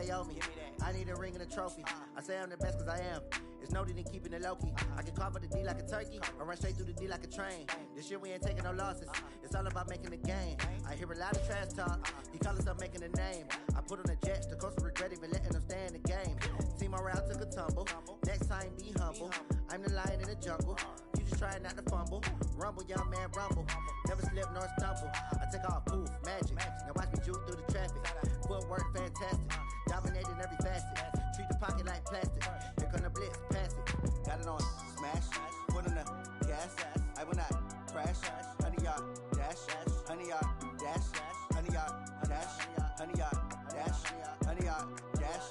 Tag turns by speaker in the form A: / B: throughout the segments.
A: they owe me. I need a ring and a trophy. I say I'm the best cause I am. It's no need in keeping it low-key. I can carve up the D like a turkey, or run straight through the D like a train. This year we ain't taking no losses. It's all about making the game. I hear a lot of trash talk. He call himself making a name. I put on the Jets, the coach will regret even letting them stay in the game. Team morale took a tumble. Next time be humble. I'm the lion in the jungle. You just try not to fumble. Rumble, young man, rumble. Never slip nor stumble. I take off, poof, magic. Now watch me juke through the traffic. Footwork fantastic. Dominating every facet. Treat the pocket like plastic. Here come the blitz, pass it. Got it on smash. Put on the gas. I will not crash. 100 yard dash. 100 yard dash. 100 yard dash. 100 yard dash. 100 yard dash.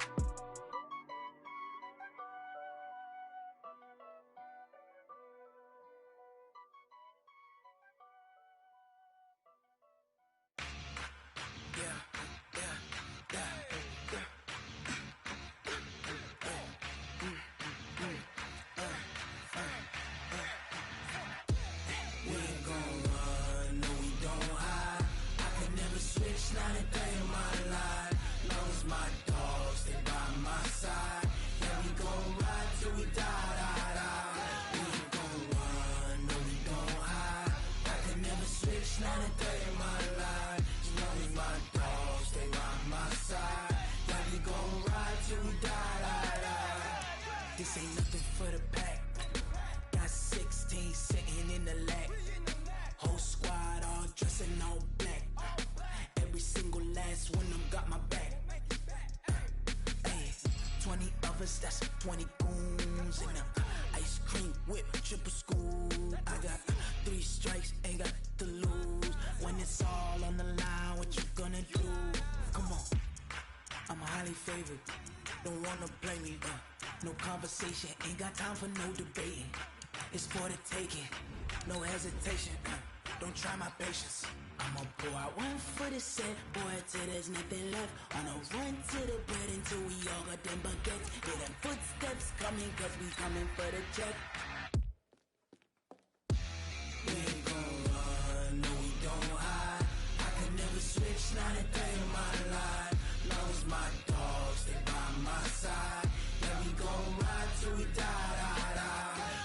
B: This ain't nothing for the pack. Got 16 sitting in the lap. Whole squad all dressing all black. Every single last one of them got my back. Hey, 20 of us, that's 20 goons in them. Ice cream whip, triple school. I got 3 strikes, ain't got to lose. When it's all on the line, what you gonna do? Come on, I'm highly favored. Don't wanna blame me, no conversation, ain't got time for no debating. It's for the taking, no hesitation. Don't try my patience. I'ma pour out one for the set, boy, till there's nothing left. On a run to the bread until we all got them baguettes. Hear them footsteps coming, cause we coming for the check. We ain't gon' run, no we don't hide. I can never switch, not a day in my life. Long as my dogs, they by my side. Yeah, we gon' ride till we die.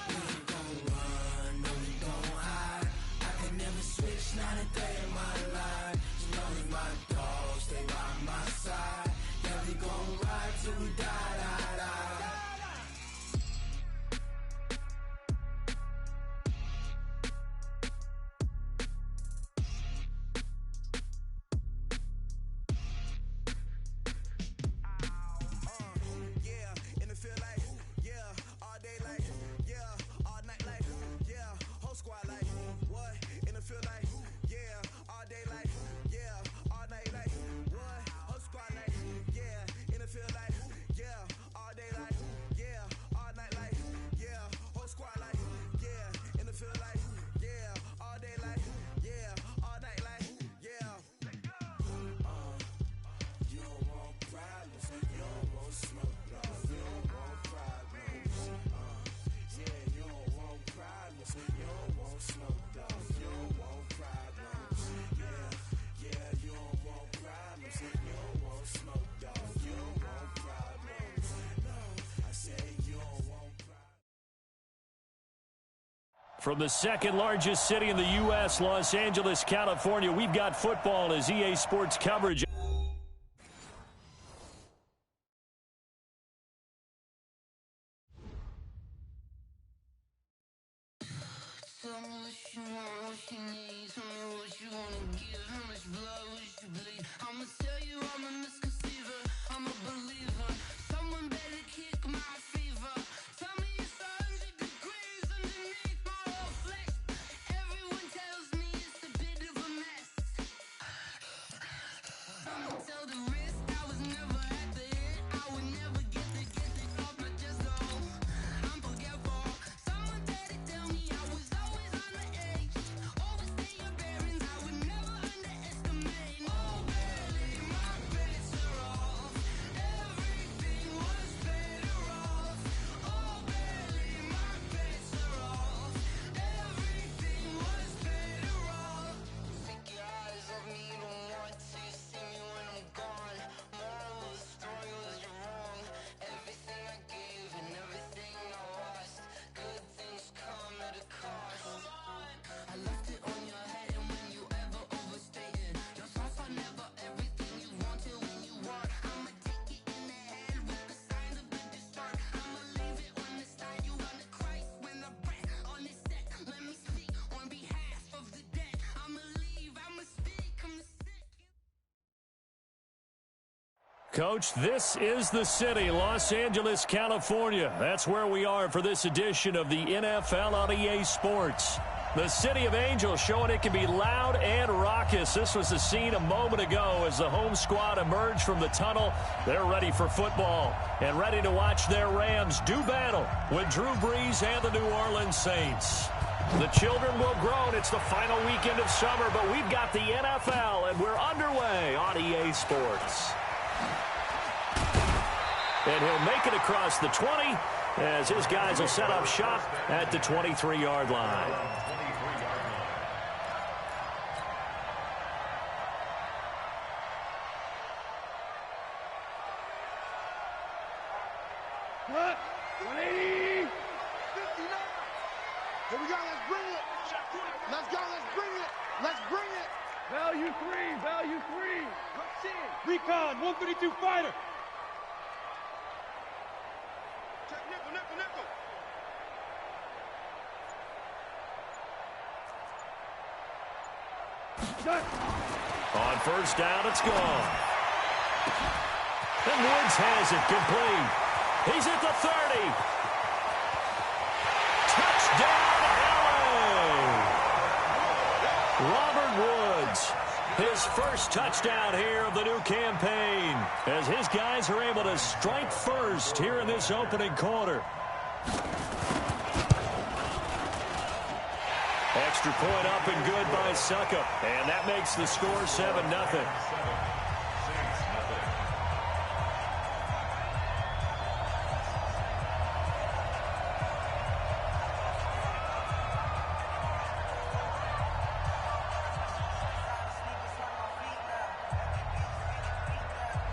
B: We ain't gon' run, no we don't hide. I can never switch, not a day in my life. As long as my dogs, they by my side. Yeah, we gon' ride till we die.
C: From the second largest city in the U.S., Los Angeles, California, we've got football as EA Sports coverage. Coach, this is the city, Los Angeles, California. That's where we are for this edition of the NFL on EA Sports. The City of Angels showing it can be loud and raucous. This was the scene a moment ago as the home squad emerged from the tunnel. They're ready for football and ready to watch their Rams do battle with Drew Brees and the New Orleans Saints. The children will groan. It's the final weekend of summer, but we've got the NFL, and we're underway on EA Sports. And he'll make it across the 20 as his guys will set up shop at the 23-yard line.
D: What? 180. 59. Here we go. Let's bring it. Let's go. Let's bring it. Let's bring it. Value 3. Value 3. Let's see. Recon. 132 fighter. Check nickel, nickel, nickel.
C: On first down, it's gone. And Woods has it complete. He's at the 30. Touchdown, LA! Robert Woods, his first touchdown here of the new campaign, as his guys are able to strike first here in this opening quarter. Extra point up and good by Suckup, and that makes the score 7-0.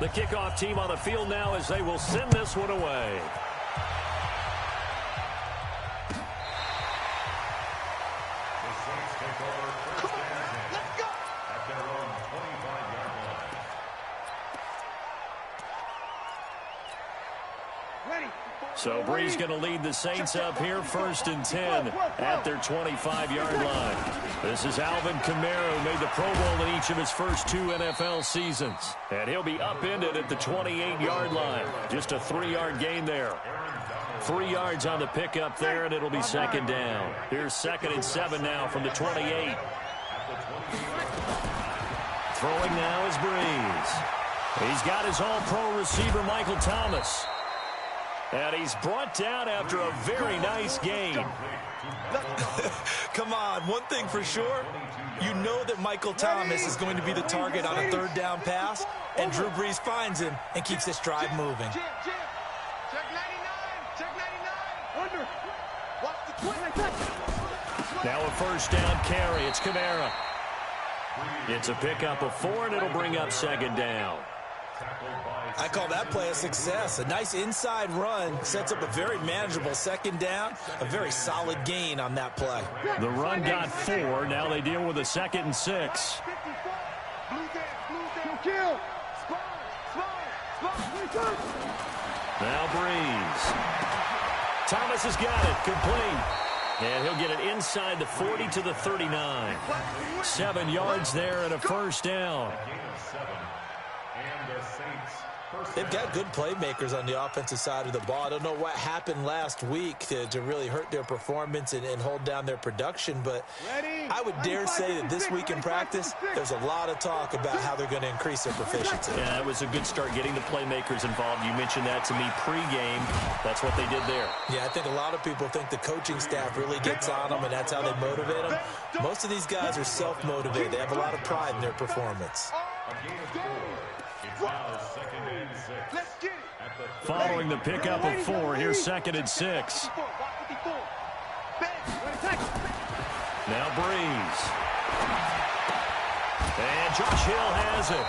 C: The kickoff team on the field now as they will send this one away. So Brees going to lead the Saints up here, 1st and 10 at their 25-yard line. This is Alvin Kamara, who made the Pro Bowl in each of his first 2 NFL seasons. And he'll be upended at the 28-yard line. Just a 3-yard gain there. 3 yards on the pickup there, and it'll be 2nd down. Here's 2nd and 7 now from the 28. Throwing now is Brees. He's got his all-pro receiver, Michael Thomas. And he's brought down after a very nice gain.
E: Come on, one thing for sure, you know that Michael Thomas is going to be the target on a 3rd down pass, and Drew Brees finds him and keeps this drive moving.
D: Check 99. Check 99. Under. Watch the 20.
C: Now a 1st down carry. It's Kamara. It's a pickup of 4, and it'll bring up 2nd down.
E: I call that play a success. A nice inside run sets up a very manageable 2nd down, a very solid gain on that play.
C: The run got 4. Now they deal with a 2nd and 6. Now Brees. Thomas has got it, complete. And he'll get it inside the 40 to the 39. 7 yards there and a 1st down.
E: They've got good playmakers on the offensive side of the ball. I don't know what happened last week to really hurt their performance and hold down their production, but I would dare say that this week in practice, there's a lot of talk about how they're going to increase their proficiency.
C: Yeah, it was a good start getting the playmakers involved. You mentioned that to me pregame. That's what they did there.
E: Yeah, I think a lot of people think the coaching staff really gets on them, and that's how they motivate them. Most of these guys are self-motivated. They have a lot of pride in their performance.
C: Following the pickup of 4, here's 2nd and 6. Now Brees. And Josh Hill has it.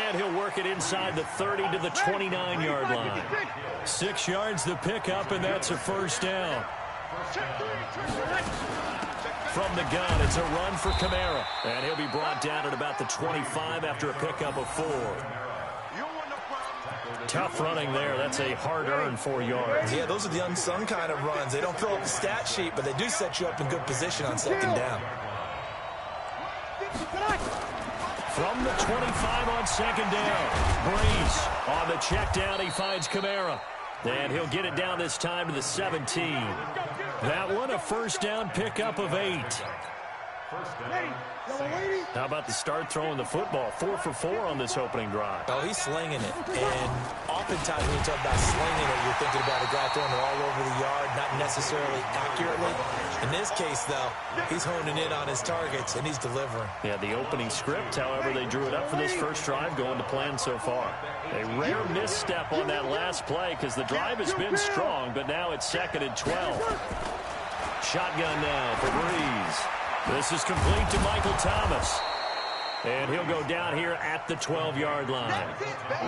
C: And he'll work it inside the 30 to the 29-yard line. 6 yards the pickup, and that's a 1st down. From the gun, it's a run for Kamara. And he'll be brought down at about the 25 after a pickup of 4. Tough running there. That's a hard-earned 4 yards.
E: Yeah, those are the unsung kind of runs. They don't fill up the stat sheet, but they do set you up in good position on 2nd down.
C: From the 25 on second down. Breeze on the check down. He finds Kamara. And he'll get it down this time to the 17. That one a first down pickup of 8. How about the start throwing the football? 4 for 4 on this opening drive.
E: Oh, he's slinging it. And oftentimes when you talk about slinging it, you're thinking about a guy throwing it all over the yard, not necessarily accurately. In this case, though, he's honing in on his targets, and he's delivering.
C: Yeah, the opening script, however, they drew it up for this first drive, going to plan so far. A rare misstep on that last play because the drive has been strong, but now it's 2nd and 12. Shotgun now for Breeze. This is complete to Michael Thomas. And he'll go down here at the 12-yard line.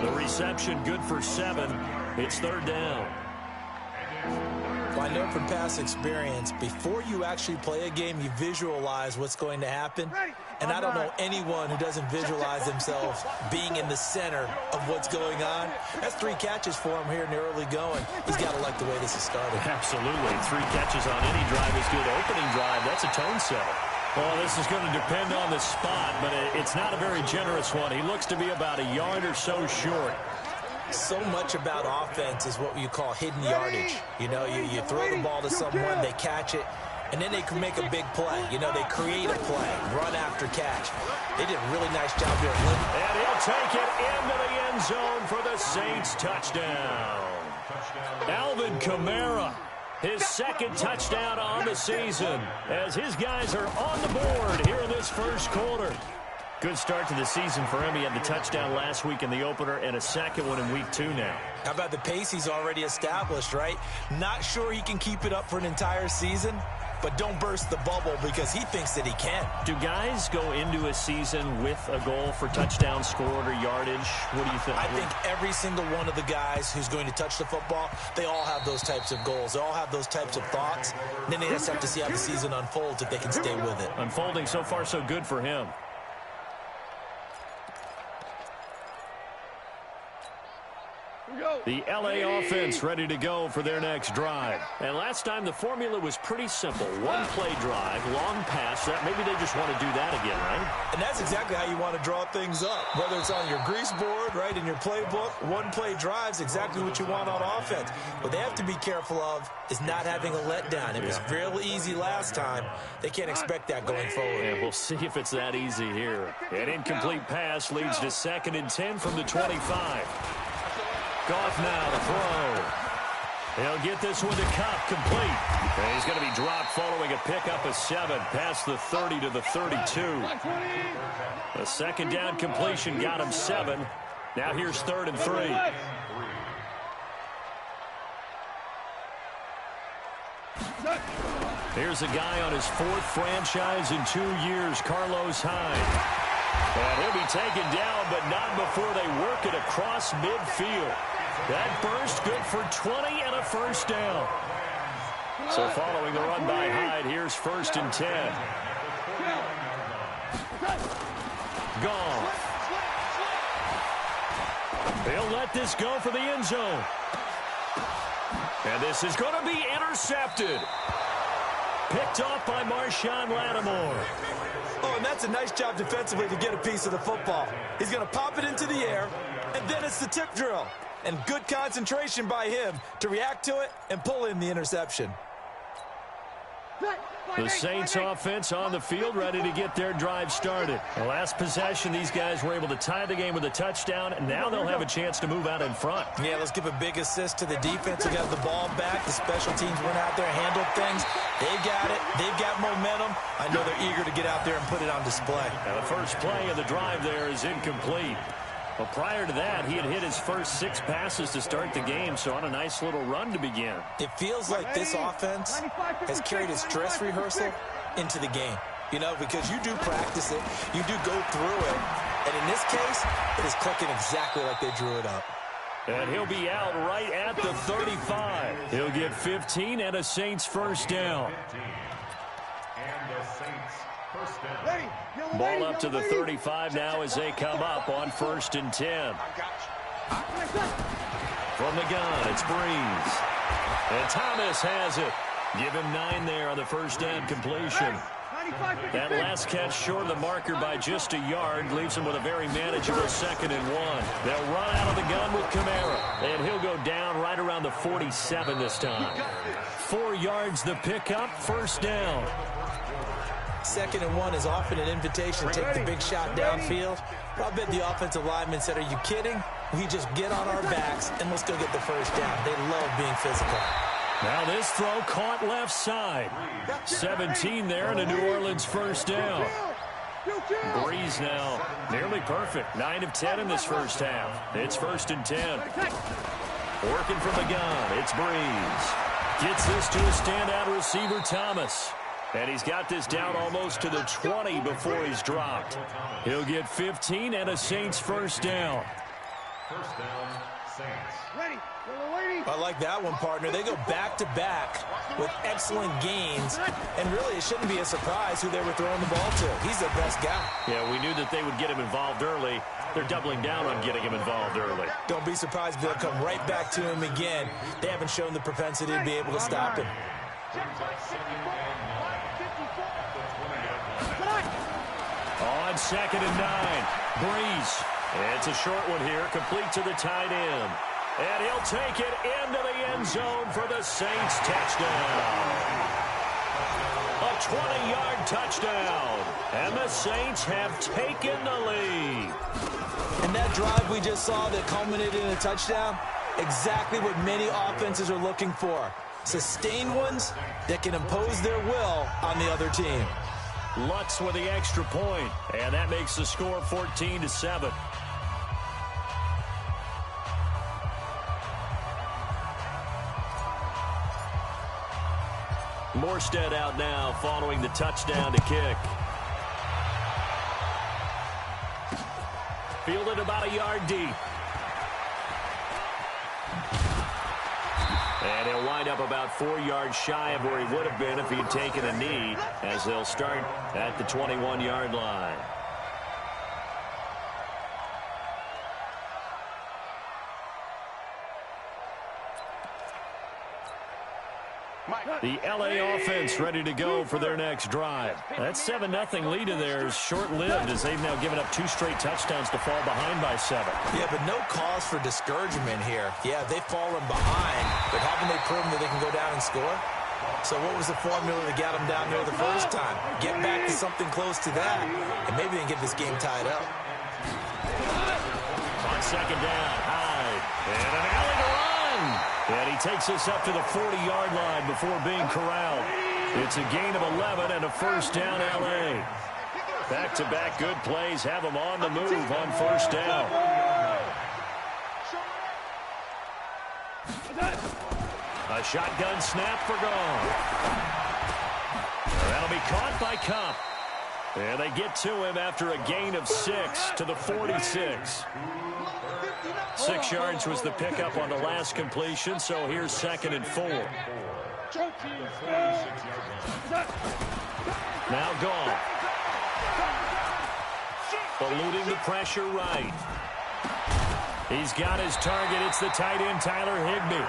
C: The reception good for 7. It's 3rd down.
E: Well, I know from past experience, before you actually play a game, you visualize what's going to happen. And I don't know anyone who doesn't visualize themselves being in the center of what's going on. That's 3 catches for him here in the early going. He's got to like the way this is started.
C: Absolutely. 3 catches on any drive is good. Opening drive, that's a tone setter. Well, this is going to depend on the spot, but it's not a very generous one. He looks to be about a yard or so short.
E: So much about offense is what you call hidden yardage. You know, you throw the ball to someone, they catch it, and then they can make a big play. You know, they create a play, run after catch. They did a really nice job there.
C: And he'll take it into the end zone for the Saints touchdown. Alvin Kamara, his 2nd touchdown on the season, as his guys are on the board here in this first quarter. Good start to the season for him. He had the touchdown last week in the opener and a 2nd one in week 2 now.
E: How about the pace he's already established, right? Not sure he can keep it up for an entire season, but don't burst the bubble because he thinks that he can.
C: Do guys go into a season with a goal for touchdown scored or yardage? What do you think?
E: I think every single one of the guys who's going to touch the football, they all have those types of goals. They all have those types of thoughts. And then they just have to see how the season unfolds if they can stay with it.
C: Unfolding so far so good for him. The LA offense ready to go for their next drive. And last time the formula was pretty simple. One play drive, long pass. Maybe they just want to do that again, right?
E: And that's exactly how you want to draw things up. Whether it's on your grease board, right, in your playbook, one play drive's exactly what you want on offense. What they have to be careful of is not having a letdown. It was real easy last time. They can't expect that going forward.
C: And we'll see if it's that easy here. An incomplete pass leads to 2nd and 10 from the 25. Goff now to throw. He'll get this one to Kupp, complete. And he's going to be dropped following a pickup of 7 past the 30 to the 32. The 2nd down completion got him 7. Now here's 3rd and 3. Here's a guy on his 4th franchise in 2 years, Carlos Hyde. And he'll be taken down, but not before they work it across midfield. That burst good for 20 and a first down. So following the run by Hyde, here's 1st and 10. Goff. They'll let this go for the end zone. And this is going to be intercepted. Picked off by Marshawn Lattimore.
E: Oh, and that's a nice job defensively to get a piece of the football. He's going to pop it into the air, and then it's the tip drill. And good concentration by him to react to it and pull in the interception.
C: The Saints offense on the field, ready to get their drive started. The last possession, these guys were able to tie the game with a touchdown, and now they'll have a chance to move out in front.
E: Yeah, let's give a big assist to the defense who got the ball back. The special teams went out there and handled things. They got it. They've got momentum. I know they're eager to get out there and put it on display.
C: Now the first play of the drive there is incomplete. Well, prior to that, he had hit his first 6 passes to start the game, so on a nice little run to begin.
E: It feels like this offense has carried its dress rehearsal into the game. You know, because you do practice it, you do go through it, and in this case, it is clicking exactly like they drew it up.
C: And he'll be out right at the 35. He'll get 15 and a Saints first down. Ball up to the 35 now as they come up on 1st and 10. From the gun, it's Breeze. And Thomas has it. Give him 9 there on the first down completion. That last catch short of the marker by just a yard leaves him with a very manageable 2nd and 1. They'll run out of the gun with Kamara, and he'll go down right around the 47 this time. 4 yards the pickup, 1st down.
E: 2nd and 1 is often an invitation to take the big shot downfield. But I bet the offensive lineman said, are you kidding? We just get on our backs and let's go get the 1st down. They love being physical.
C: Now this throw caught left side. 17 there and a New Orleans 1st down. Breeze now nearly perfect. 9 of 10 in this 1st half. It's 1st and 10. Working from the gun. It's Breeze. Gets this to a standout receiver, Thomas. And he's got this down almost to the 20 before he's dropped. He'll get 15 and a Saints 1st down.
D: 1st down, Saints. Ready.
E: I like that one, partner. They go back-to-back with excellent gains, and really it shouldn't be a surprise who they were throwing the ball to. He's their best guy.
C: Yeah, we knew that they would get him involved early. They're doubling down on getting him involved early.
E: Don't be surprised if they'll come right back to him again. They haven't shown the propensity to be able to stop him.
C: On 2nd and 9, Breeze. It's a short one here, complete to the tight end. And he'll take it into the end zone for the Saints touchdown. A 20-yard touchdown. And the Saints have taken the lead.
E: And that drive we just saw that culminated in a touchdown, exactly what many offenses are looking for. Sustained ones that can impose their will on the other team.
C: Lutz with the extra point, and that makes the score 14-7. Morstead out now following the touchdown to kick. Fielded about a yard deep. And he'll wind up about 4 yards shy of where he would have been if he'd taken a knee, as they'll start at the 21-yard line. The L.A. offense ready to go for their next drive. That 7-0 lead of theirs short-lived as they've now given up 2 straight touchdowns to fall behind by 7.
E: Yeah, but no cause for discouragement here. Yeah, they've fallen behind, but haven't they proven that they can go down and score? So what was the formula that got them down there the first time? Get back to something close to that, and maybe they can get this game tied up.
C: On 2nd down, Hyde. And an alley to run. And he takes us up to the 40-yard line before being corralled. It's a gain of 11 and a 1st down L.A. Back-to-back good plays have them on the move on 1st down. A shotgun snap for Gone. That'll be caught by Kupp. And they get to him after a gain of 6 to the 46. 6 yards was the pickup on the last completion, so here's 2nd and 4. Now Gone. Eluding the pressure right. He's got his target. It's the tight end, Tyler Higbee.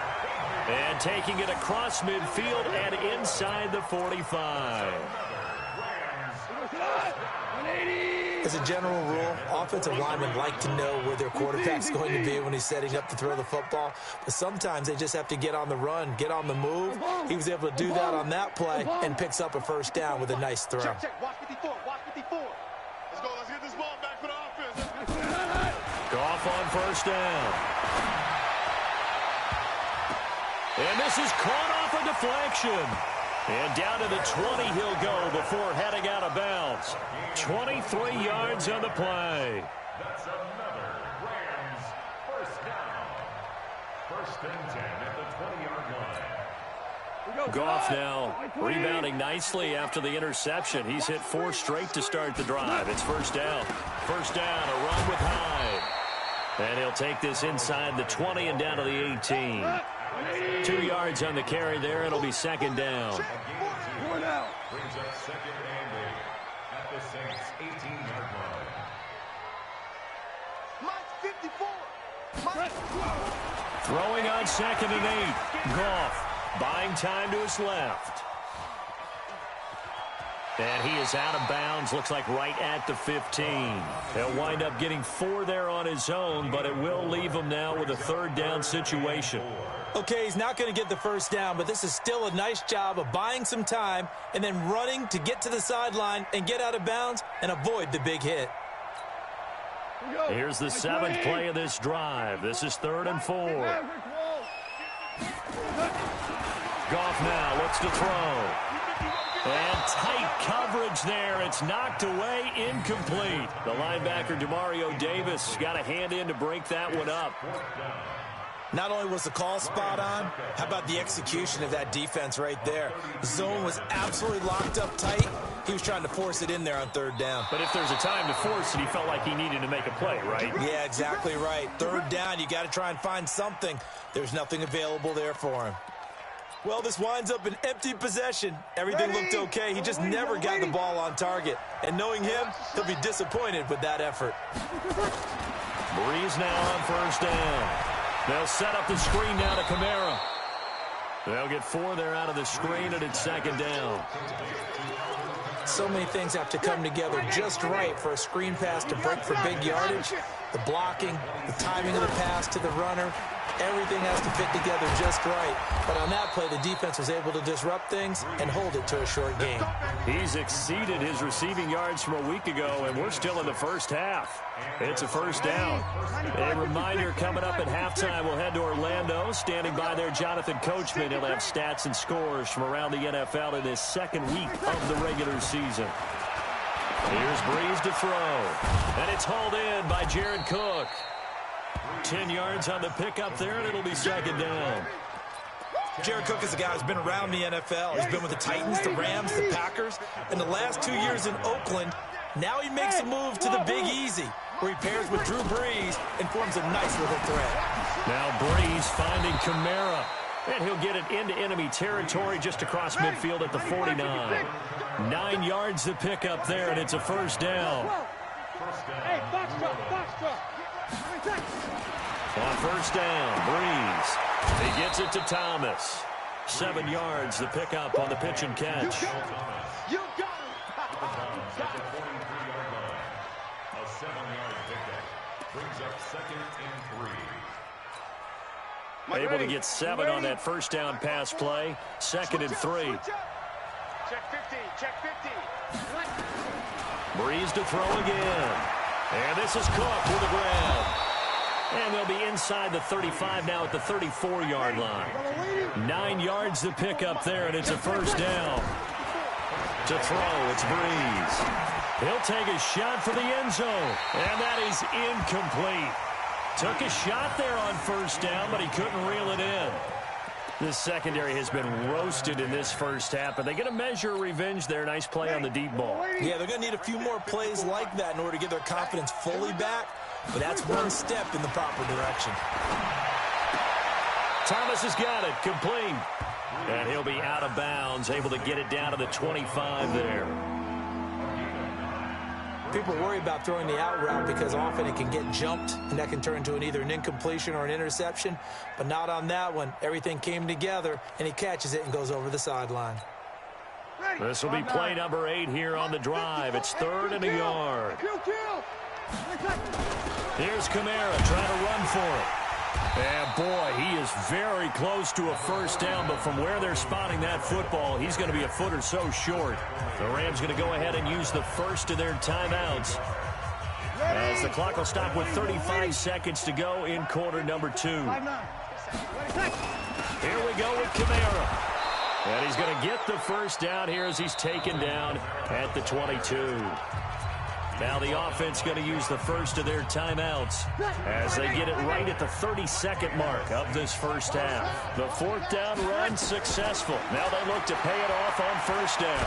C: And taking it across midfield and inside the 45.
E: As a general rule, offensive linemen like to know where their quarterback's going to be when he's setting up to throw the football. But sometimes they just have to get on the run, get on the move. He was able to do that on that play and picks up a 1st down with a nice throw.
D: Check. Watch 54. Watch 54. Let's go. Let's get this ball back for the offense.
C: Goff on 1st down. And this is caught off a deflection. And down to the 20 he'll go before heading out of bounds. 23 yards on the play.
F: That's another Rams 1st down. 1st and 10 at the 20-yard line.
C: Goff now rebounding nicely after the interception. He's hit 4 straight to start the drive. It's 1st down. 1st down, a run with Hyde. And he'll take this inside the 20 and down to the 18. 2 yards on the carry there. It'll be 2nd down.
F: Brings up 2nd and 8 at the Saints 18-yard line.
C: Throwing on 2nd and 8. Goff buying time to his left. And he is out of bounds, looks like right at the 15. He'll wind up getting 4 there on his own, but it will leave him now with a third down situation.
E: Okay, he's not going to get the first down, but this is still a nice job of buying some time and then running to get to the sideline and get out of bounds and avoid the big hit.
C: Here's the 7th play of this drive. This is 3rd and 4. Goff now looks to throw. And tight coverage there. It's knocked away, incomplete. The linebacker, Demario Davis, got a hand in to break that one up.
E: Not only was the call spot on, how about the execution of that defense right there? The zone was absolutely locked up tight. He was trying to force it in there on 3rd down.
C: But if there's a time to force it, he felt like he needed to make a play, right?
E: Yeah, exactly right. 3rd down, you got to try and find something. There's nothing available there for him. Well, this winds up an empty possession. Everything looked okay. He just never got the ball on target. And knowing him, he'll be disappointed with that effort.
C: Breeze now on 1st down. They'll set up the screen now to Kamara. They'll get 4 there out of the screen, and it's 2nd down.
E: So many things have to come together just right for a screen pass to break for big yardage. The blocking, the timing of the pass to the runner, everything has to fit together just right. But on that play, the defense was able to disrupt things and hold it to a short game.
C: He's exceeded his receiving yards from a week ago, and we're still in the first half. It's a 1st down. A reminder coming up at halftime, we'll head to Orlando. Standing by there, Jonathan Coachman. He'll have stats and scores from around the NFL in his 2nd week of the regular season. Here's Breeze to throw. And it's hauled in by Jared Cook. 10 yards on the pickup there, and it'll be 2nd down.
E: Jared Cook is a guy who's been around the NFL. He's been with the Titans, the Rams, the Packers, and the last 2 years in Oakland. Now he makes a move to the Big Easy, where he pairs with Drew Brees and forms a nice little threat.
C: Now Breeze finding Kamara. And he'll get it into enemy territory just across midfield at the 49. 9 yards to pick up there, and it's a 1st down.
D: Hey, box truck.
C: On 1st down, Breeze. He gets it to Thomas. 7 yards to pick up on the pitch and catch.
D: You got it.
F: At the 43-yard line. A 7-yard pickup brings up 2nd and 3.
C: Able to get 7 on that 1st down pass play. 2nd and 3.
D: Check 50. Check 50.
C: Breeze to throw again. And this is Cook with the grab. And they'll be inside the 35 now at the 34-yard line. 9 yards to pick up there, and it's a 1st down. To throw, it's Breeze. He'll take a shot for the end zone, and that is incomplete. Took a shot there on 1st down, but he couldn't reel it in. This secondary has been roasted in this first half, but they get a measure of revenge there. Nice play on the deep ball.
E: Yeah, they're going to need a few more plays like that in order to get their confidence fully back, but that's one step in the proper direction.
C: Thomas has got it, complete. And he'll be out of bounds, able to get it down to the 25 there.
E: People worry about throwing the out route because often it can get jumped, and that can turn into either an incompletion or an interception. But not on that one. Everything came together, and he catches it and goes over the sideline.
C: This will be play number 8 here on the drive. It's 3rd and a yard. Here's Kamara trying to run for it. And, boy, he is very close to a 1st down, but from where they're spotting that football, he's going to be a foot or so short. The Rams going to go ahead and use the first of their timeouts, as the clock will stop with 35 seconds to go in quarter number 2. Here we go with Kamara. And he's going to get the 1st down here as he's taken down at the 22. Now the offense going to use the first of their timeouts as they get it right at the 32nd mark of this first half. The 4th down run successful. Now they look to pay it off on 1st down.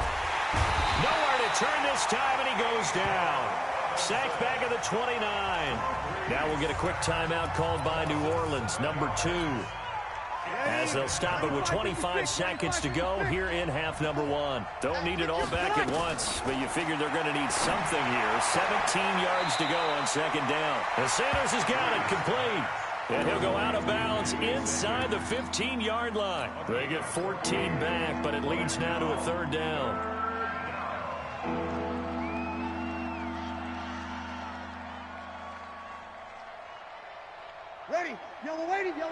C: Nowhere to turn this time, and he goes down. Sacked back at the 29. Now we'll get a quick timeout called by New Orleans, number 2. As they'll stop it with 25 seconds to go here in half number 1. Don't need it all back at once, but you figure they're going to need something here. 17 yards to go on 2nd down. And Sanders has got it complete. And he'll go out of bounds inside the 15-yard line. They get 14 back, but it leads now to a 3rd down.
D: Ready. Yellow lady. 54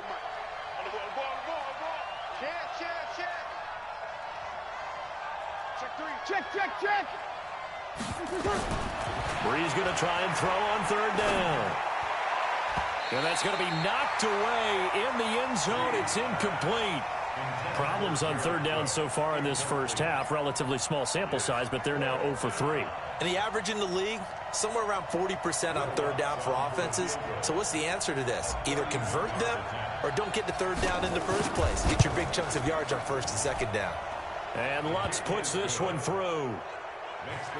D: Mike. On the ball. Check. Check 3. Check.
C: Brees going to try and throw on third down. And that's going to be knocked away in the end zone. It's incomplete. Problems on third down so far in this first half. Relatively small sample size, but they're now 0 for 3.
E: And the average in the league, somewhere around 40% on third down for offenses. So what's the answer to this? Either convert them or don't get to third down in the first place. Get your big chunks of yards on first and second down.
C: And Lutz puts this one through.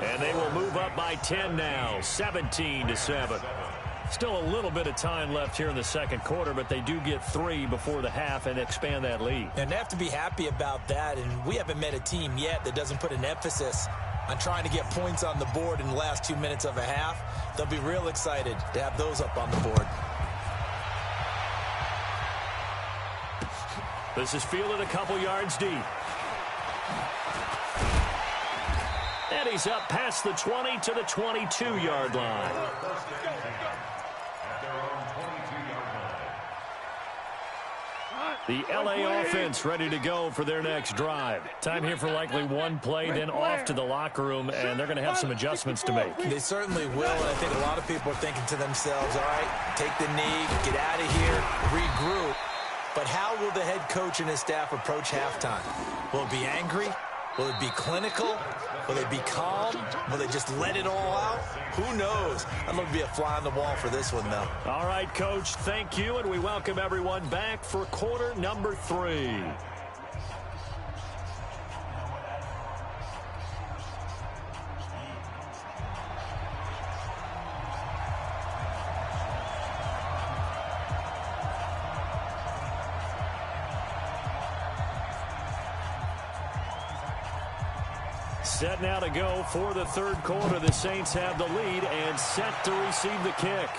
C: And they will move up by 10 now, 17-7. Still a little bit of time left here in the second quarter, but they do get 3 before the half and expand that lead.
E: And they have to be happy about that, and we haven't met a team yet that doesn't put an emphasis on trying to get points on the board in the last 2 minutes of a half. They'll be real excited to have those up on the board.
C: This is fielded a couple yards deep. And he's up past the 20 to the 22-yard line. The LA offense ready to go for their next drive. Time here for likely one play, then off to the locker room, and they're going to have some adjustments to make.
E: They certainly will, and I think a lot of people are thinking to themselves, all right, take the knee, get out of here, regroup. But how will the head coach and his staff approach halftime? Will it be angry? Will it be clinical? Will they be calm? Will they just let it all out? Who knows? I'd love to be a fly on the wall for this one, though.
C: All right, Coach, thank you, and we welcome everyone back for quarter number 3. Set now to go for the third quarter. The Saints have the lead and set to receive the kick.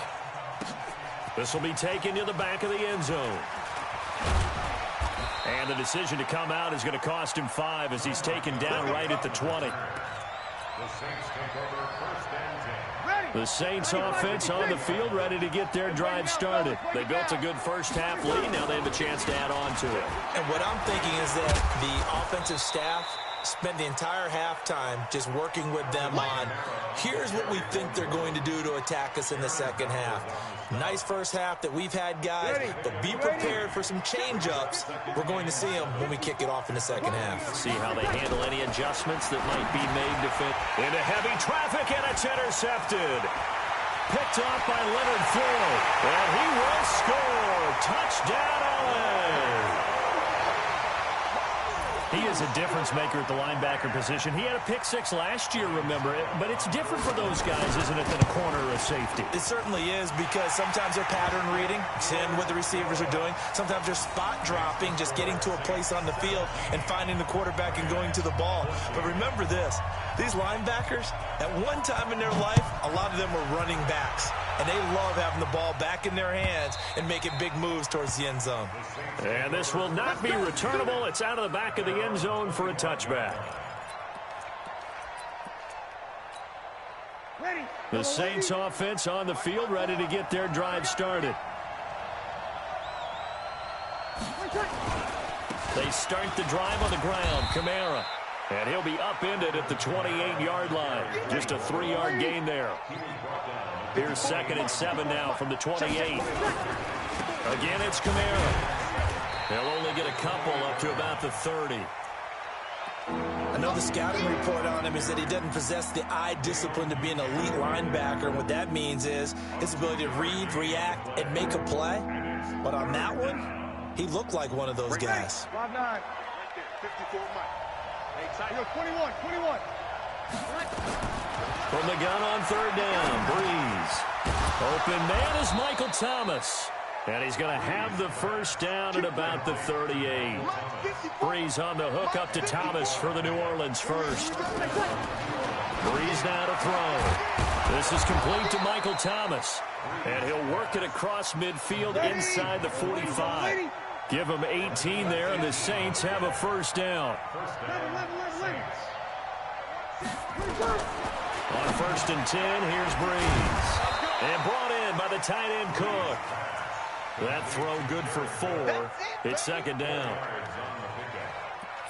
C: This will be taken to the back of the end zone. And the decision to come out is going to cost him 5 as he's taken down right at the 20. The Saints offense on the field ready to get their drive started. They built a good first half lead. Now they have a chance to add on to it.
E: And what I'm thinking is that the offensive staff spent the entire halftime just working with them on, here's what we think they're going to do to attack us in the second half. Nice first half that we've had, guys, but be prepared for some change-ups. We're going to see them when we kick it off in the second half.
C: See how they handle any adjustments that might be made to fit into heavy traffic, and it's intercepted. Picked off by Leonard Floyd, and he will score. Touchdown, LA. He is a difference maker at the linebacker position. He had a pick-6 last year, remember it, but it's different for those guys, isn't it, than a corner or a safety?
E: It certainly is, because sometimes they're pattern reading, seeing what the receivers are doing. Sometimes they're spot dropping, just getting to a place on the field and finding the quarterback and going to the ball. But remember this, these linebackers, at one time in their life, a lot of them were running backs. And they love having the ball back in their hands and making big moves towards the end zone.
C: And this will not be returnable. It's out of the back of the end zone for a touchback. The Saints offense on the field ready to get their drive started. They start the drive on the ground. Kamara. And he'll be upended at the 28-yard line. Just a 3-yard gain there. Here's 2nd and 7 now from the 28. Again, it's Kamara. They'll only get a couple up to about the 30.
E: I know the scouting report on him is that he doesn't possess the eye discipline to be an elite linebacker. And what that means is his ability to read, react, and make a play. But on that one, he looked like one of those guys.
D: 5'9". 54 Mike. 21.
C: From the gun on third down, Brees. Open man is Michael Thomas. And he's going to have the first down at about the 38. Brees on the hook up to Thomas for the New Orleans first. Brees now to throw. This is complete to Michael Thomas. And he'll work it across midfield inside the 45. Give him 18 there, and the Saints have a first down. On 1st and 10, here's Brees. And brought in by the tight end Cook. That throw good for 4. It's second down.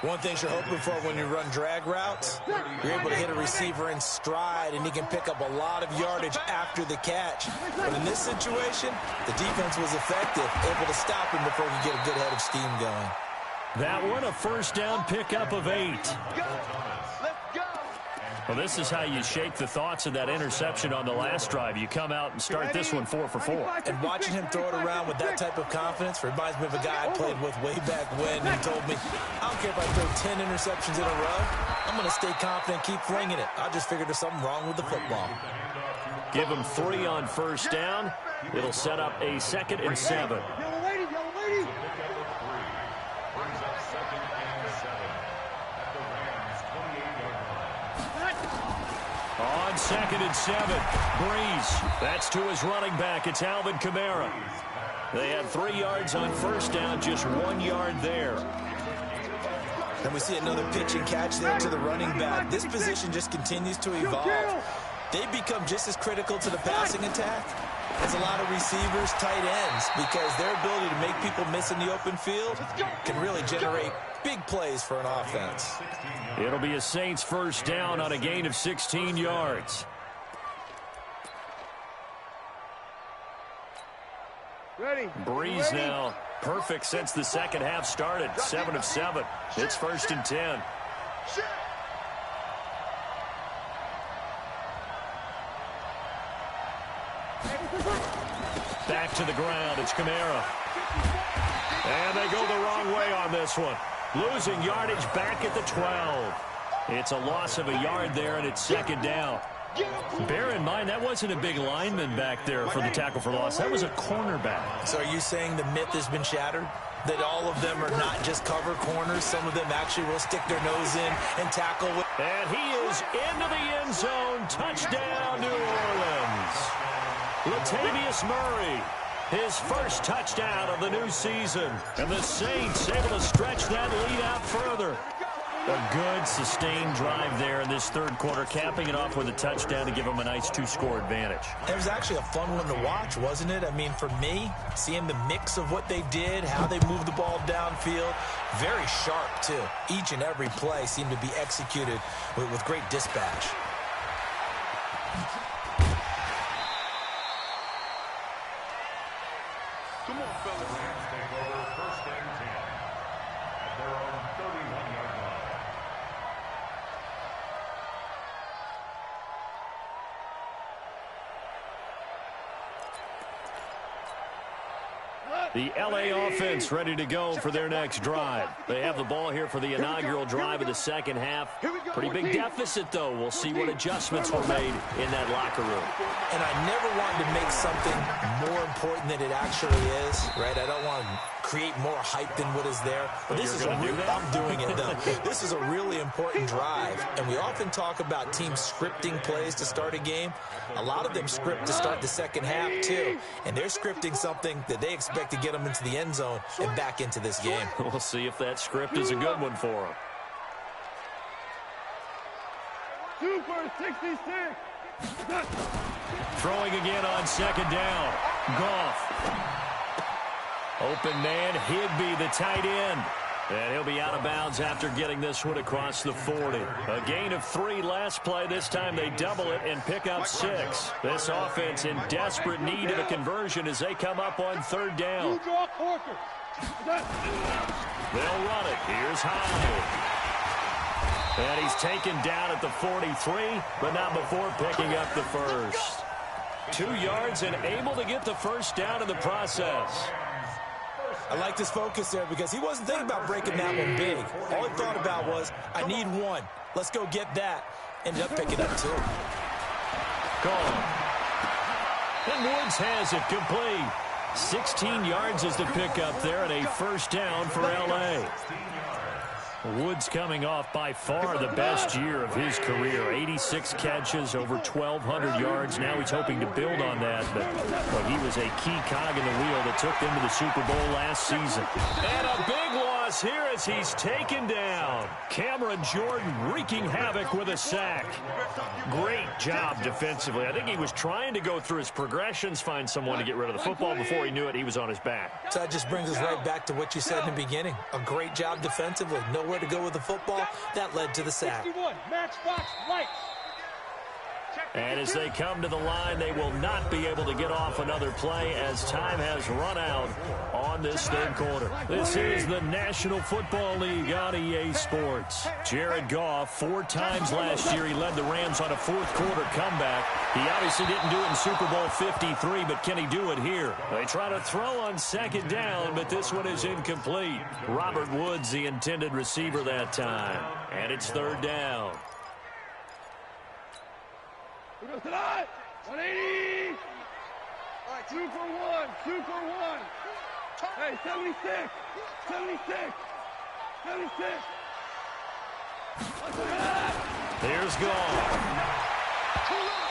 E: One thing you're hoping for when you run drag routes, you're able to hit a receiver in stride, and he can pick up a lot of yardage after the catch. But in this situation, the defense was effective, able to stop him before he could get a good head of steam going.
C: That one, a first down pickup of 8. Well, this is how you shake the thoughts of that interception on the last drive. You come out and start this one 4 for 4.
E: And watching him throw it around with that type of confidence reminds me of a guy I played with way back when who told me, I don't care if I throw 10 interceptions in a row, I'm going to stay confident, keep flinging it. I just figured there's something wrong with the football.
C: Give him 3 on first down. It'll set up a 2nd and 7.
D: Yellow lady, yellow lady.
C: On 2nd and 7, Breeze. That's to his running back. It's Alvin Kamara. They had 3 yards on first down, just 1 yard there.
E: And we see another pitch and catch there to the running back. This position just continues to evolve. They become just as critical to the passing attack as a lot of receivers, tight ends, because their ability to make people miss in the open field can really generate big plays for an offense.
C: It'll be a Saints first down on a gain of 16 yards.
D: Ready.
C: Breeze now perfect since the second half started. 7 of 7. It's 1st and 10. Back to the ground. It's Kamara. And they go the wrong way on this one. Losing yardage back at the 12. It's a loss of a yard there, and it's 2nd down. Bear in mind, that wasn't a big lineman back there for the tackle for loss. That was a cornerback.
E: So are you saying the myth has been shattered? That all of them are not just cover corners? Some of them actually will stick their nose in and tackle.
C: And he is into the end zone. Touchdown, New Orleans. Latavius Murray, his first touchdown of the new season. And the Saints able to stretch that lead out further. A good, sustained drive there in this third quarter, capping it off with a touchdown to give them a nice 2-score advantage.
E: It was actually a fun one to watch, wasn't it? I mean, for me, seeing the mix of what they did, how they moved the ball downfield, very sharp, too. Each and every play seemed to be executed with great dispatch.
F: Come on, fellas. Rams take over 1st and 10 at their own 31-yard line.
C: The LA offense ready to go for their next drive. They have the ball here for the inaugural drive of the second half. Pretty big deficit, though. We'll see what adjustments were made in that locker room.
E: And I never wanted to make something more important than it actually is, right? I don't want to create more hype than what is there. But this is I'm doing it, though. This is a really important drive. And we often talk about teams scripting plays to start a game. A lot of them script to start the second half, too. And they're scripting something that they expect to get them into the end zone and back into this game.
C: We'll see if that script is a good one for them.
D: 2 for 66.
C: Throwing again on second down. Goff. Open man, Higbee, the tight end. And he'll be out of bounds after getting this one across the 40. A gain of 3 last play. This time they double it and pick up 6. This offense in desperate need of a conversion as they come up on 3rd down. They'll run it. Here's High. And he's taken down at the 43, but not before picking up the first. 2 yards and able to get the first down in the process.
E: I like this focus there because he wasn't thinking about breaking that one big. All he thought about was, I need 1. Let's go get that. Ended up picking up 2.
C: Gone. And Woods has it complete. 16 yards is the pickup there and a first down for L.A. Woods coming off by far the best year of his career. 86 catches, over 1,200 yards. Now he's hoping to build on that, but well, he was a key cog in the wheel that took them to the Super Bowl last season. And a big loss loss here as he's taken down. Cameron Jordan wreaking havoc with a sack. Great job defensively. I think he was trying to go through his progressions, find someone to get rid of the football. Before he knew it, he was on his back.
E: So that just brings us right back to what you said in the beginning. A great job defensively. Nowhere to go with the football. That led to the sack.
D: Matchbox lights.
C: And as they come to the line, they will not be able to get off another play as time has run out on this third quarter. This is the National Football League on EA Sports. Jared Goff, 4 times last year, he led the Rams on a fourth quarter comeback. He obviously didn't do it in Super Bowl 53, but can he do it here? They try to throw on second down, but this one is incomplete. Robert Woods, the intended receiver that time. And it's third down.
D: 180. All right, 2 for 1. 2 for 1. Hey, 76. 76. 76.
C: Here's Goff.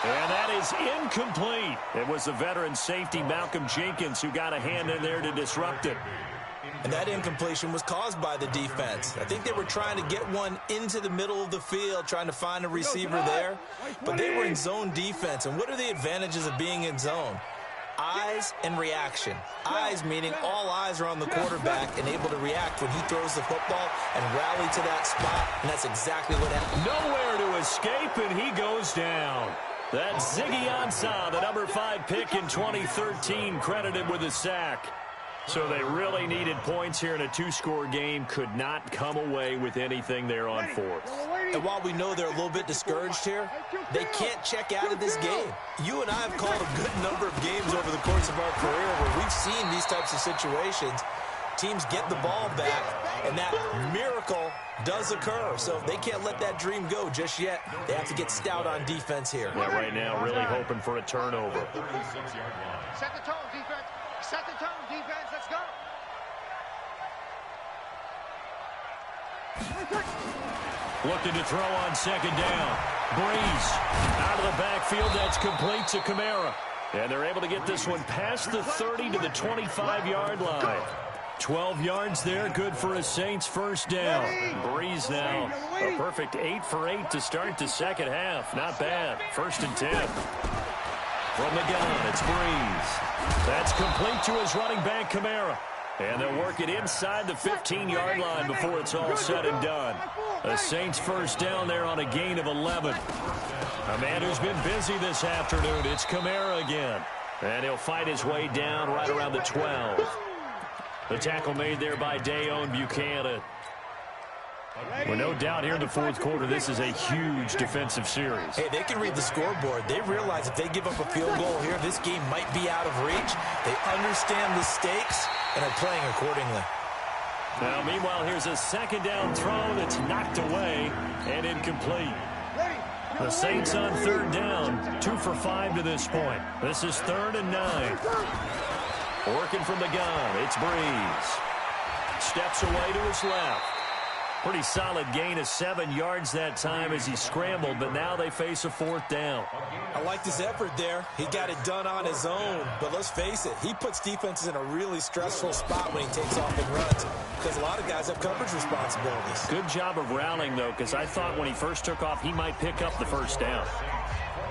C: And that is incomplete. It was the veteran safety Malcolm Jenkins who got a hand in there to disrupt it.
E: And that incompletion was caused by the defense. I think they were trying to get one into the middle of the field, trying to find a receiver there. But they were in zone defense. And what are the advantages of being in zone? Eyes and reaction. Eyes meaning all eyes are on the quarterback and able to react when he throws the football and rally to that spot. And that's exactly what happened.
C: Nowhere to escape, and he goes down. That's Ziggy Ansah, the number 5 pick in 2013, credited with a sack. So they really needed points here in a 2-score game. Could not come away with anything there on fourth.
E: And while we know they're a little bit discouraged here, they can't check out of this game. You and I have called a good number of games over the course of our career where we've seen these types of situations. Teams get the ball back, and that miracle does occur. So they can't let that dream go just yet. They have to get stout on defense here.
C: Yeah, right now really hoping for a turnover.
D: Set the tone, defense. Set the tone, defense. Let's go.
C: Looking to throw on second down. Breeze out of the backfield. That's complete to Kamara. And they're able to get this one past the 30 to the 25-yard line. 12 yards there, good for a Saints first down. Breeze now, a perfect 8 for 8 to start the second half. Not bad. 1st and 10. From the gun, it's Breeze. That's complete to his running back, Kamara. And they'll work it inside the 15-yard line before it's all said and done. The Saints first down there on a gain of 11. A man who's been busy this afternoon, it's Kamara again. And he'll fight his way down right around the 12. The tackle made there by Dayon Buchanan. Well, no doubt here in the fourth quarter, this is a huge defensive series.
E: Hey, they can read the scoreboard. They realize if they give up a field goal here, this game might be out of reach. They understand the stakes and are playing accordingly.
C: Now, meanwhile, here's a second down throw that's knocked away and incomplete. The Saints on third down, 2 for 5 to this point. This is 3rd and 9. Working from the gun, it's Breeze. Steps away to his left. Pretty solid gain of 7 yards that time as he scrambled, but now they face a 4th down.
E: I like his effort there. He got it done on his own, but let's face it, he puts defenses in a really stressful spot when he takes off and runs because a lot of guys have coverage responsibilities.
C: Good job of rallying, though, because I thought when he first took off, he might pick up the first down.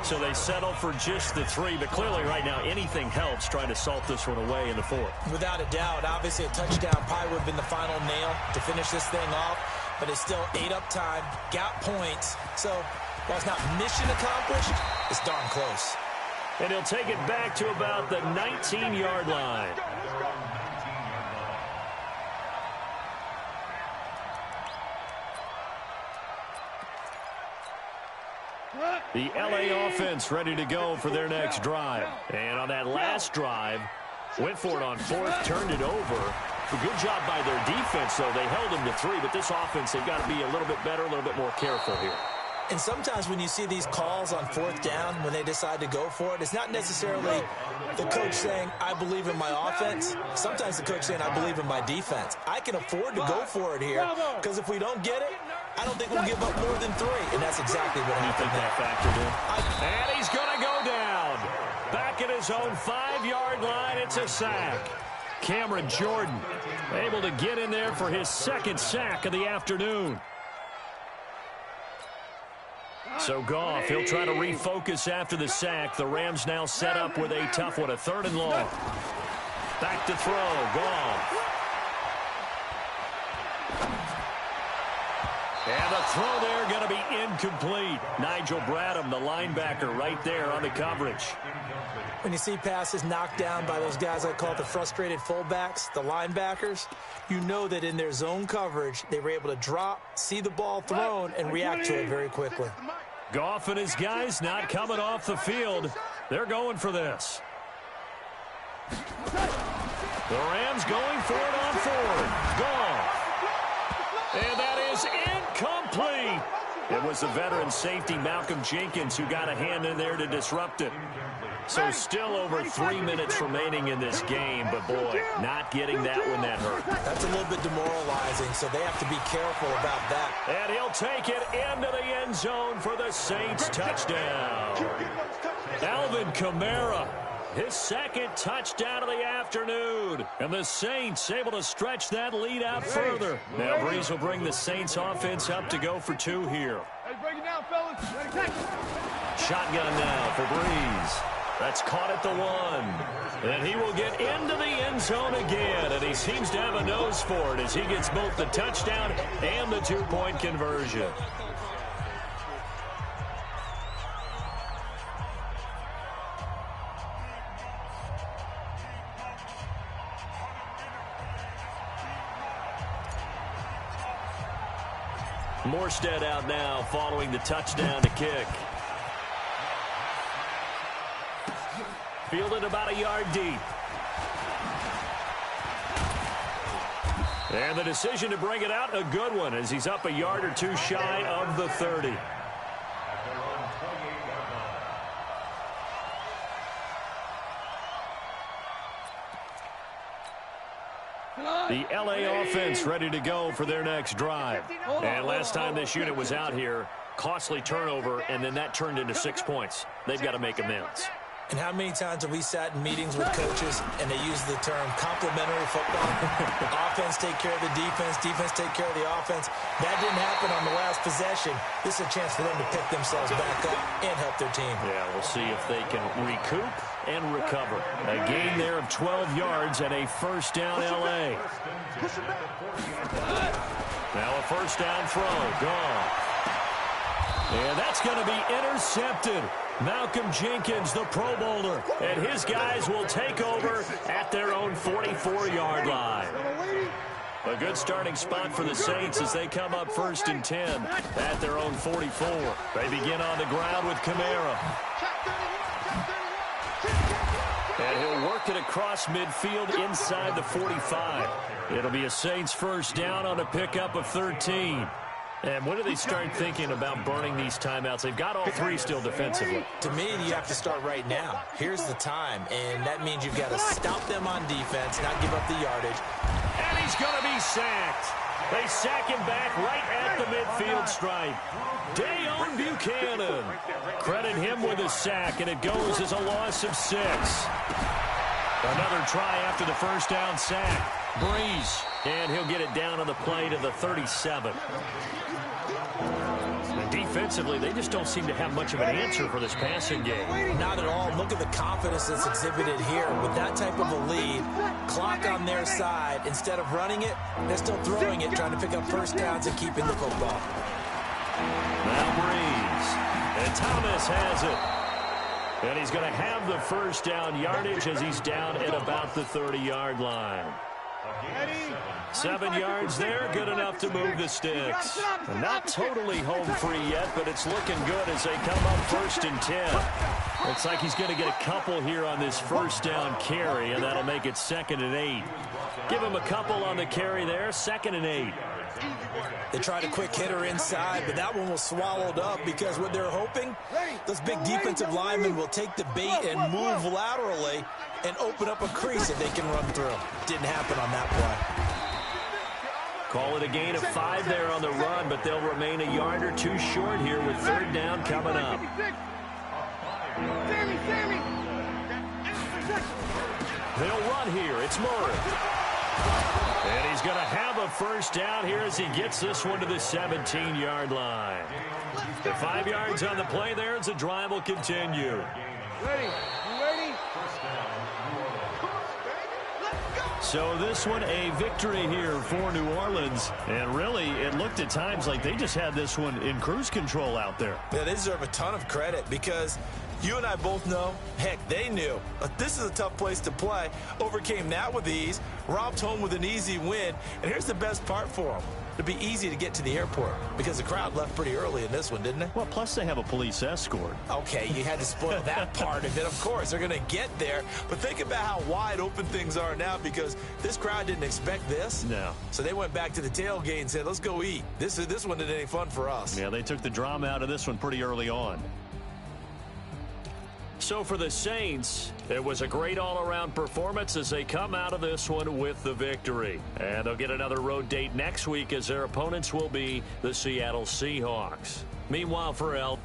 C: So they settle for just the 3, but clearly right now anything helps trying to salt this one away in the 4th.
E: Without a doubt, obviously a touchdown probably would have been the final nail to finish this thing off, but it's still 8 up time, got points. So while it's not mission accomplished, it's darn close.
C: And he'll take it back to about the 19-yard line. The LA offense ready to go for their next drive. And on that last drive, went for it on 4th, turned it over. A good job by their defense, though. They held them to 3, but this offense, they've got to be a little bit better, a little bit more careful here.
E: And sometimes when you see these calls on 4th down, when they decide to go for it, it's not necessarily the coach saying, I believe in my offense. Sometimes the coach saying, I believe in my defense. I can afford to go for it here because if we don't get it, I don't think we'll give up more than 3. And that's exactly what happened there.
C: Factored in. And he's going to go down. Back at his own 5-yard line, it's a sack. Cameron Jordan able to get in there for his second sack of the afternoon. So Goff, he'll try to refocus after the sack. The Rams now set up with a tough one, a 3rd and long. Back to throw, Goff. And the throw there going to be incomplete. Nigel Bradham, the linebacker, right there on the coverage.
E: When you see passes knocked down by those guys I call the frustrated fullbacks, the linebackers, you know that in their zone coverage, they were able to drop, see the ball thrown, and react to it very quickly.
C: Goff and his guys not coming off the field. They're going for this. The Rams going for it on 4th. Goff. And that is incomplete. It was the veteran safety Malcolm Jenkins who got a hand in there to disrupt it. So still over 3 minutes remaining in this game, but boy, not getting that one that hurt.
E: That's a little bit demoralizing, so they have to be careful about that.
C: And he'll take it into the end zone for the Saints touchdown. Alvin Kamara, his second touchdown of the afternoon. And the Saints able to stretch that lead out further. Now Brees will bring the Saints offense up to go for 2 here.
D: Break it down, fellas.
C: Shotgun now for Brees. That's caught at the 1. And he will get into the end zone again. And he seems to have a nose for it as he gets both the touchdown and the 2-point conversion. Morstead out now following the touchdown to kick. Fielded about a yard deep. And the decision to bring it out, a good one, as he's up a yard or 2 shy of the 30. The LA offense ready to go for their next drive. And last time this unit was out here, costly turnover, and then that turned into 6 points. They've got to make amends.
E: And how many times have we sat in meetings with coaches and they use the term complementary football? Offense take care of the defense, defense take care of the offense. That didn't happen on the last possession. This is a chance for them to pick themselves back up and help their team.
C: Yeah, we'll see if they can recoup and recover. A gain there of 12 yards and a first down LA. Now a first down throw, gone. And that's going to be intercepted. Malcolm Jenkins, the Pro Bowler, and his guys will take over at their own 44-yard line. A good starting spot for the Saints as they come up 1st and 10 at their own 44. They begin on the ground with Kamara. And he'll work it across midfield inside the 45. It'll be a Saints first down on a pickup of 13. And when do they start thinking about burning these timeouts? They've got all 3 still defensively.
E: To me, you have to start right now. Here's the time, and that means you've got to stop them on defense, not give up the yardage.
C: And he's going to be sacked. They sack him back right at the midfield stripe. Dayon Buchanan. Credit him with a sack, and it goes as a loss of 6. Another try after the first down sack. Brees, and he'll get it down on the play to the 37. And defensively, they just don't seem to have much of an answer for this passing game.
E: Not at all. Look at the confidence that's exhibited here. With that type of a lead, clock on their side, instead of running it, they're still throwing it, trying to pick up first downs and keeping the football.
C: Now Brees, and Thomas has it. And he's going to have the first down yardage as he's down at about the 30-yard line. 7 yards there, good enough to move the sticks. Not totally home free yet, but it's looking good as they come up 1st and 10. Looks like he's going to get a couple here on this first down carry, and that'll make it 2nd and 8. Give him a couple on the carry there, 2nd and 8.
E: They tried a quick hitter inside, but that one was swallowed up because what they're hoping, those big defensive linemen will take the bait and move laterally and open up a crease that they can run through. Didn't happen on that play.
C: Call it a gain of 5 there on the run, but they'll remain a yard or 2 short here with 3rd down coming up. They'll run here. It's Murray. And he's going to have a first down here as he gets this one to the 17-yard line. The 5 yards on the play there as the drive will continue.
D: Ready? You ready?
C: So this one a victory here for New Orleans. And really, it looked at times like they just had this one in cruise control out there.
E: Yeah, they deserve a ton of credit because you and I both know, heck, they knew. But this is a tough place to play. Overcame that with ease, romped home with an easy win. And here's the best part for them. It'd be easy to get to the airport because the crowd left pretty early in this one, didn't it?
C: Well, plus they have a police escort.
E: Okay, you had to spoil that part of it. Of course, they're going to get there. But think about how wide open things are now because this crowd didn't expect this.
C: No.
E: So they went back to the tailgate and said, let's go eat. This one isn't any fun for us.
C: Yeah, they took the drama out of this one pretty early on. So for the Saints, it was a great all-around performance as they come out of this one with the victory. And they'll get another road date next week as their opponents will be the Seattle Seahawks. Meanwhile, for El...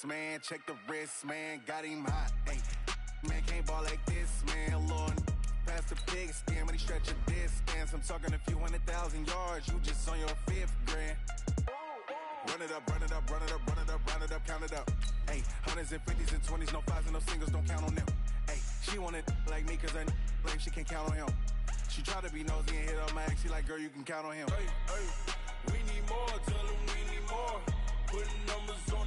G: Man, check the wrist, man, got him hot, ayy. Man, can't ball like this, man, Lord. Pass the pig skin when he stretch a distance. I'm talking a few 100,000 yards, you just on your 5th grand. Run it up, run it up, run it up, run it up, run it up, count it up. Ayy, 100s and 50s and 20s, no 5s and no singles, don't count on them. Ayy, she wanted like me cause her like she can't count on him. She tried to be nosy and hit up my ex, she like, girl, you can count on him.
H: We need more, tell him we need more. Putting numbers on